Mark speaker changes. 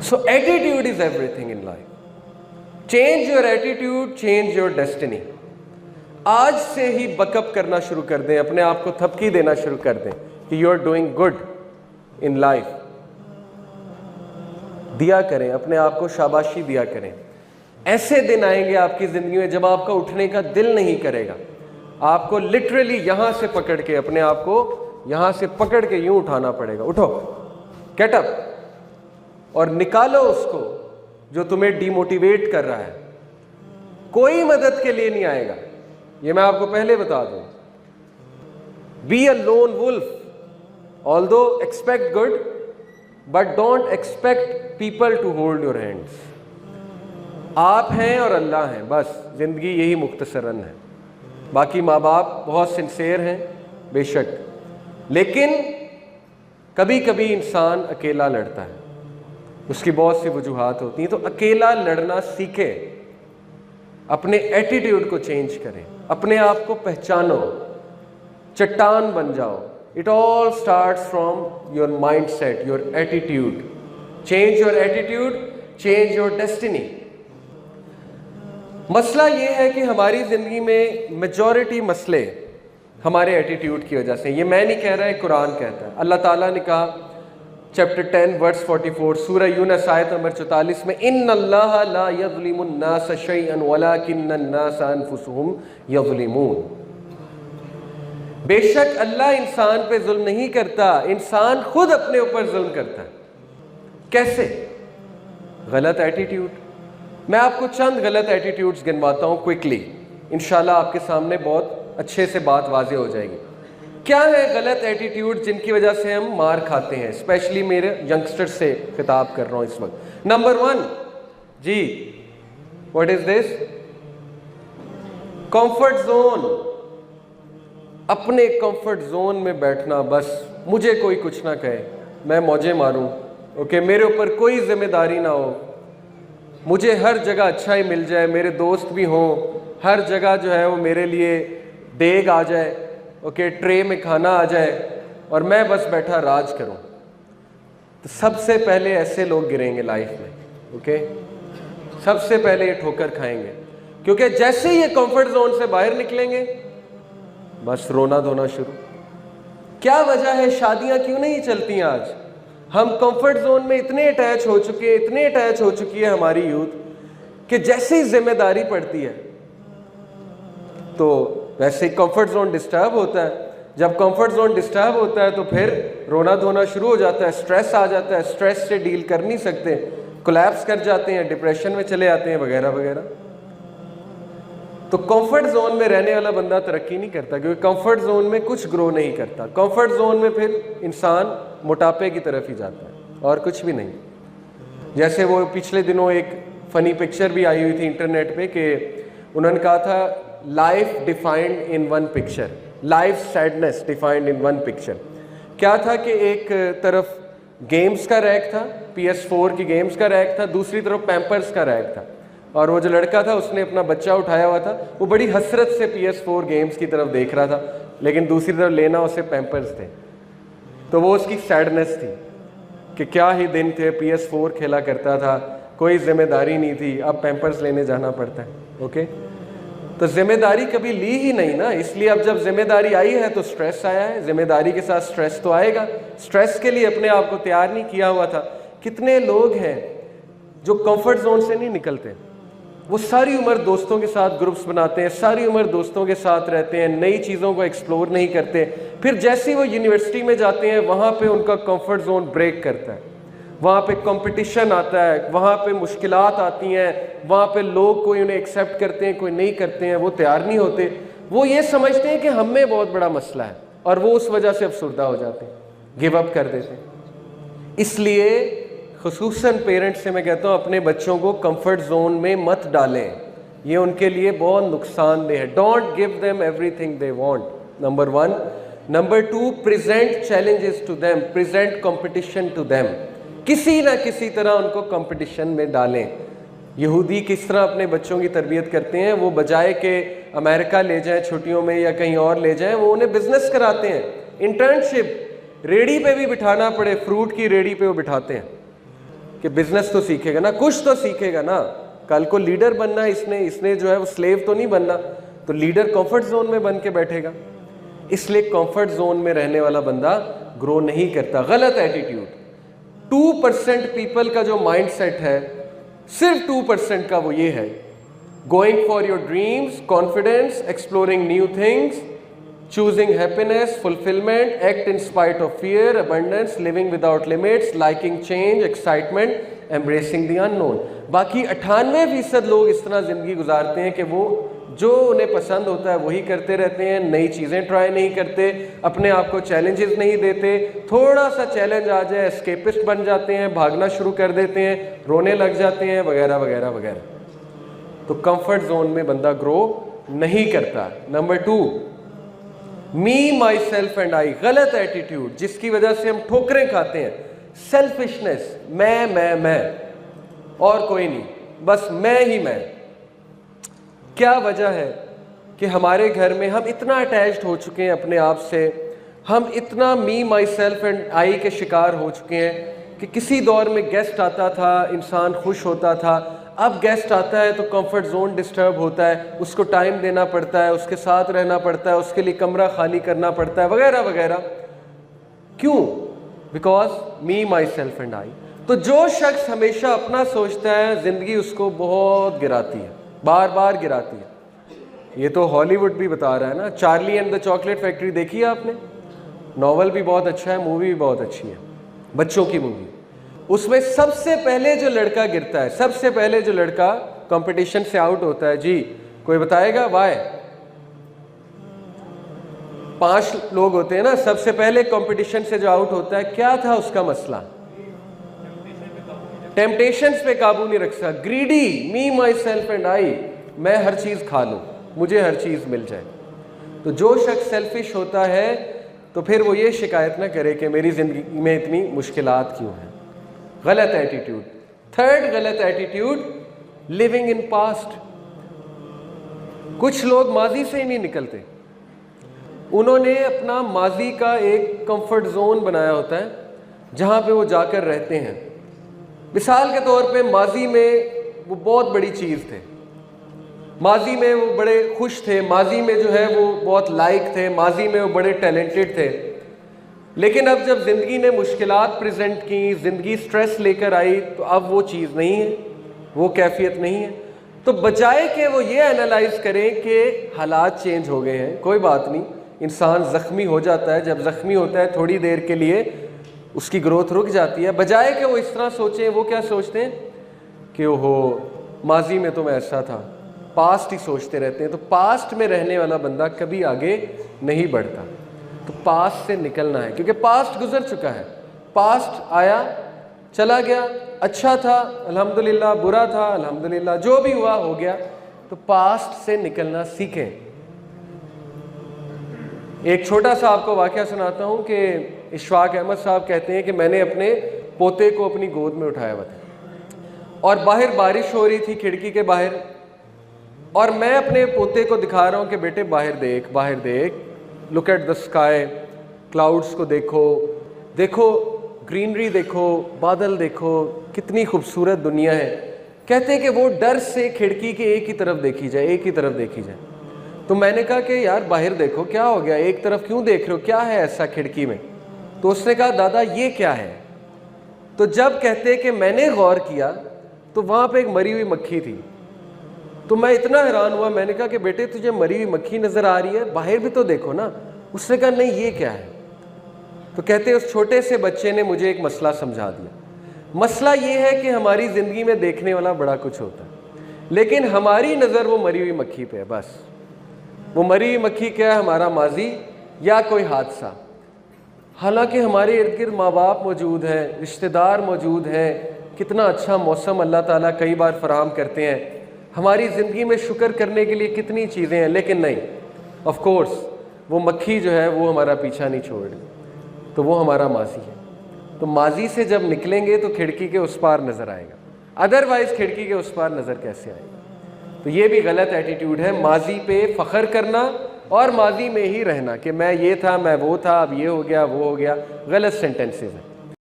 Speaker 1: So attitude is everything in life. Change your attitude, change your destiny. आज से ही backup करना शुरू कर दें, अपने आप को थपकी देना शुरू कर दें कि you are doing good in life. दिया करें, अपने आप को शाबाशी दिया करें। ऐसे दिन आएंगे आपकी जिंदगी में जब आपका उठने का दिल नहीं करेगा, आपको लिटरली यहां से पकड़ के, अपने आप को यहां से पकड़ के यूं उठाना पड़ेगा। उठो, गेट अप, और निकालो उसको जो तुम्हें डिमोटिवेट कर रहा है। कोई मदद के लिए नहीं आएगा, ये मैं आपको पहले बता दूं। Be a lone wolf, although expect good but don't expect people to hold your hands. आप हैं और अल्लाह हैं, बस जिंदगी यही मुख्तसरन है। बाकी माँ बाप बहुत सिंसेयर हैं बेशक, लेकिन कभी कभी इंसान अकेला लड़ता है, उसकी बहुत सी वजूहात होती हैं। तो अकेला लड़ना सीखे, अपने एटीट्यूड को चेंज करें, अपने आप को पहचानो, चट्टान बन जाओ। It all starts from your mind set, your attitude. Change your attitude, change your destiny. मसला ये है कि हमारी ज़िंदगी में मेजॉरिटी मसले हमारे एटीट्यूड की वजह से। ये मैं नहीं कह रहा है, कुरान कहता है। अल्लाह ताला ने कहा चैप्टर 10 वर्स 44 सूरह यूनस आयत नंबर 44 में, इन्नल्लाह ला यज़लिमुन नास शैअन वलाकिन्नन नास अनफुसहुम यज़लिमून। बेशक अल्लाह इंसान पे जुल्म नहीं करता, इंसान खुद अपने ऊपर जुल्म करता है। कैसे? गलत एटीट्यूड। मैं आपको चंद गलत एटीट्यूड्स गिनवाता हूं क्विकली, इंशाल्लाह आपके सामने बहुत अच्छे से बात वाज़ेह हो जाएगी। क्या है गलत एटीट्यूड जिनकी वजह से हम मार खाते हैं? स्पेशली मेरे यंगस्टर से खिताब कर रहा हूं इस वक्त। नंबर 1 जी, what is this? Comfort zone. अपने कंफर्ट जोन में बैठना, बस मुझे कोई कुछ ना कहे, मैं मौजे मारूं, ओके, मेरे ऊपर कोई जिम्मेदारी ना हो, मुझे हर जगह अच्छा ही मिल जाए, मेरे दोस्त भी हों, हर जगह जो है वो मेरे लिए देग आ जाए, ओके, ट्रे में खाना आ जाए और मैं बस बैठा राज करूं। तो सबसे पहले ऐसे लोग गिरेंगे लाइफ में, ओके, सबसे पहले ये ठोकर खाएंगे, क्योंकि जैसे ही ये कंफर्ट जोन से बाहर निकलेंगे बस रोना धोना शुरू। क्या वजह है? शादियां क्यों नहीं चलती आज? हम कंफर्ट जोन में इतने अटैच हो चुके हैं, इतने अटैच हो चुकी है हमारी यूथ कि जैसे ही जिम्मेदारी पड़ती है तो वैसे ही कंफर्ट जोन डिस्टर्ब होता है। जब कंफर्ट जोन डिस्टर्ब होता है तो फिर रोना धोना शुरू हो जाता है, स्ट्रेस आ जाता है, स्ट्रेस से डील कर नहीं सकते, कोलैप्स कर जाते हैं, डिप्रेशन में चले आते हैं वगैरह वगैरह। तो कंफर्ट जोन में रहने वाला बंदा तरक्की नहीं करता, क्योंकि कंफर्ट जोन में कुछ ग्रो नहीं करता। कंफर्ट जोन में फिर इंसान मोटापे की तरफ ही जाता है और कुछ भी नहीं। जैसे वो पिछले दिनों एक फनी पिक्चर भी आई हुई थी इंटरनेट पे कि उन्होंने कहा था life defined in one picture, life sadness defined in one picture. क्या था कि एक तरफ गेम्स का रैक था, PS4 की गेम्स का रैक था, दूसरी तरफ पैम्पर्स का रैक था, और वो जो लड़का था उसने अपना बच्चा उठाया हुआ था, वो बड़ी हसरत से PS4 गेम्स की तरफ देख रहा था, लेकिन दूसरी तरफ लेना उसे पैम्पर्स थे। तो वो उसकी सैडनेस थी कि क्या ही दिन थे, PS4 खेला करता था, कोई जिम्मेदारी नहीं थी, अब पैम्पर्स लेने जाना पड़ता है। ओके, तो जिम्मेदारी कभी ली ही नहीं ना, इसलिए अब जब जिम्मेदारी आई है तो स्ट्रेस आया है, जिम्मेदारी के साथ स्ट्रेस तो आएगा। स्ट्रेस के लिए अपने आप को तैयार नहीं किया हुआ था। कितने लोग हैं जो कंफर्ट जोन से नहीं निकलते, वो सारी उम्र दोस्तों के साथ ग्रुप्स बनाते हैं, सारी उम्र दोस्तों के साथ रहते हैं, नई चीज़ों को एक्सप्लोर नहीं करते, फिर जैसे ही वो यूनिवर्सिटी में जाते हैं वहाँ पे उनका कंफर्ट जोन ब्रेक करता है, वहाँ पे कंपटीशन आता है, वहाँ पे मुश्किलात आती हैं, वहाँ पे लोग कोई उन्हें एक्सेप्ट करते हैं, कोई नहीं करते हैं, वो तैयार नहीं होते, वो ये समझते हैं कि हम में बहुत बड़ा मसला है और वो उस वजह से अफसुर्दा हो जाते हैं, गिव अप कर देते हैं। इसलिए खुसूसन पेरेंट्स से मैं कहता हूँ अपने बच्चों को कंफर्ट जोन में मत डालें, ये उनके लिए बहुत नुकसानदेह है। Don't give them everything they want, number 1। Number 2, present challenges to them, present competition to them, किसी ना किसी तरह उनको कंपटीशन में डालें। यहूदी किस तरह अपने बच्चों की तरबियत करते हैं, वो बजाय के अमेरिका ले जाएं छुट्टियों में या कहीं और ले जाएं, वो उन्हें बिजनेस कराते हैं, इंटर्नशिप, रेडी पे भी बिठाना पड़े, फ्रूट की रेडी पे वो बिठाते हैं कि बिजनेस तो सीखेगा ना, कुछ तो सीखेगा ना, कल को लीडर बनना इसने जो है वो स्लेव तो नहीं बनना, तो लीडर कंफर्ट जोन में बन के बैठेगा। इसलिए कंफर्ट जोन में रहने वाला बंदा ग्रो नहीं करता। गलत एटीट्यूड। 2% पीपल का जो माइंडसेट है, सिर्फ 2% का, वो ये है, going for your dreams, confidence, exploring new things, choosing happiness, fulfillment, act in spite of fear, abundance, living without limits, liking change, excitement, embracing the unknown। बाकी 98% लोग इस तरह ज़िंदगी गुजारते हैं कि वो जो उन्हें पसंद होता है वही करते रहते हैं, नई चीज़ें ट्राई नहीं करते, अपने आप को चैलेंजेस नहीं देते, थोड़ा सा चैलेंज आ जाए एस्केपिस्ट बन जाते हैं, भागना शुरू कर देते हैं, रोने लग जाते हैं, वगैरह वगैरह वगैरह। तो कंफर्ट जोन में बंदा ग्रो नहीं करता। Number 2, me, my self and I. गलत एटीट्यूड जिसकी वजह से हम ठोकरें खाते हैं। सेल्फिशनेस, मैं और कोई नहीं, बस मैं ही मैं। क्या वजह है कि हमारे घर में हम इतना अटैच्ड हो चुके हैं अपने आप से, हम इतना मी, माई सेल्फ एंड आई के शिकार हो चुके हैं कि किसी दौर में गेस्ट आता था, इंसान खुश होता था, अब गेस्ट आता है तो कंफर्ट जोन डिस्टर्ब होता है, उसको टाइम देना पड़ता है, उसके साथ रहना पड़ता है, उसके लिए कमरा खाली करना पड़ता है, वगैरह वगैरह। क्यों? Because me, my self and I. तो जो शख्स हमेशा अपना सोचता है, जिंदगी उसको बहुत गिराती है, बार बार गिराती है। ये तो हॉलीवुड भी बता रहा है ना, Charlie and the chocolate factory देखी है आपने? नॉवल भी बहुत अच्छा है, मूवी भी बहुत अच्छी है, बच्चों की मूवी। उसमें सबसे पहले जो लड़का गिरता है, सबसे पहले जो लड़का कंपटीशन से आउट होता है, जी कोई बताएगा वाई? 5 लोग होते हैं ना, सबसे पहले कंपटीशन से जो आउट होता है, क्या था उसका मसला? टेम्पटेशंस पे काबू नहीं रख सकता, greedy, me, my self and I, मैं हर चीज खा लूं, मुझे हर चीज मिल जाए। तो जो शख्स सेल्फिश होता है तो फिर वो ये शिकायत ना करे कि मेरी जिंदगी में इतनी मुश्किलात क्यों हैं। गलत एटीट्यूड। 3rd गलत एटीट्यूड, लिविंग इन पास्ट। कुछ लोग माजी से ही नहीं निकलते, उन्होंने अपना माजी का एक कंफर्ट जोन बनाया होता है जहां पे वो जाकर रहते हैं। मिसाल के तौर पे माजी में वो बहुत बड़ी चीज़ थे, माजी में वो बड़े खुश थे, माजी में जो है वो बहुत लाइक थे, माजी में वो बड़े टैलेंटेड थे। लेकिन अब जब ज़िंदगी ने मुश्किलात प्रेजेंट की, ज़िंदगी स्ट्रेस लेकर आई, तो अब वो चीज़ नहीं है, वो कैफियत नहीं है। तो बजाय कि वो ये एनालाइज करें कि हालात चेंज हो गए हैं, कोई बात नहीं, इंसान ज़ख्मी हो जाता है, जब ज़ख्मी होता है थोड़ी देर के लिए उसकी ग्रोथ रुक जाती है, बजाय कि वो इस तरह सोचें, वो क्या सोचते हैं कि ओहो माजी में तो मैं ऐसा था, पास्ट ही सोचते रहते हैं। तो पास्ट में रहने वाला बंदा कभी आगे नहीं बढ़ता। तो पास्ट से निकलना है, क्योंकि पास्ट गुजर चुका है, पास्ट आया चला गया, अच्छा था अल्हम्दुलिल्लाह, बुरा था अल्हम्दुलिल्लाह, जो भी हुआ हो गया। तो पास्ट से निकलना सीखें। एक छोटा सा आपको वाकया सुनाता हूँ कि इशफाक अहमद साहब कहते हैं कि मैंने अपने पोते को अपनी गोद में उठाया हुआ था और बाहर बारिश हो रही थी खिड़की के बाहर, और मैं अपने पोते को दिखा रहा हूँ कि बेटे बाहर देख, बाहर देख, look at the sky, clouds को देखो, देखो ग्रीनरी देखो, बादल देखो, कितनी खूबसूरत दुनिया है। कहते हैं कि वो डर से खिड़की के एक ही तरफ देखी जाए, एक ही तरफ देखी जाए। तो मैंने कहा कि यार बाहर देखो, क्या हो गया, एक तरफ क्यों देख रहे हो, क्या है ऐसा खिड़की में? तो उसने कहा दादा ये क्या है? तो जब कहते कि मैंने गौर किया तो वहाँ पे एक मरी हुई मक्खी थी। तो मैं इतना हैरान हुआ, मैंने कहा कि बेटे तुझे मरी हुई मक्खी नज़र आ रही है, बाहर भी तो देखो ना। उसने कहा नहीं ये क्या है? तो कहते उस छोटे से बच्चे ने मुझे एक मसला समझा दिया। मसला ये है कि हमारी ज़िंदगी में देखने वाला बड़ा कुछ होता है, लेकिन हमारी नज़र वो मरी हुई मक्खी पे है बस। वो मरी हुई मक्खी क्या है? हमारा माजी या कोई हादसा। हालांकि हमारे इर्द गिर्द माँ बाप मौजूद हैं, रिश्तेदार मौजूद हैं, कितना अच्छा मौसम अल्लाह ताला कई बार फराहम करते हैं, हमारी ज़िंदगी में शुक्र करने के लिए कितनी चीज़ें हैं, लेकिन नहीं, ऑफ कोर्स वो मक्खी जो है वो हमारा पीछा नहीं छोड़ रही, तो वो हमारा माजी है। तो माजी से जब निकलेंगे तो खिड़की के उस पार नज़र आएगा, अदरवाइज़ खिड़की के उस पार नज़र कैसे आएगा? तो ये भी गलत एटीट्यूड है, माजी पे फ़ख्र करना और माजी में ही रहना कि मैं ये था, मैं वो था, अब ये हो गया, वो हो गया। गलत सेंटेंसेस हैं।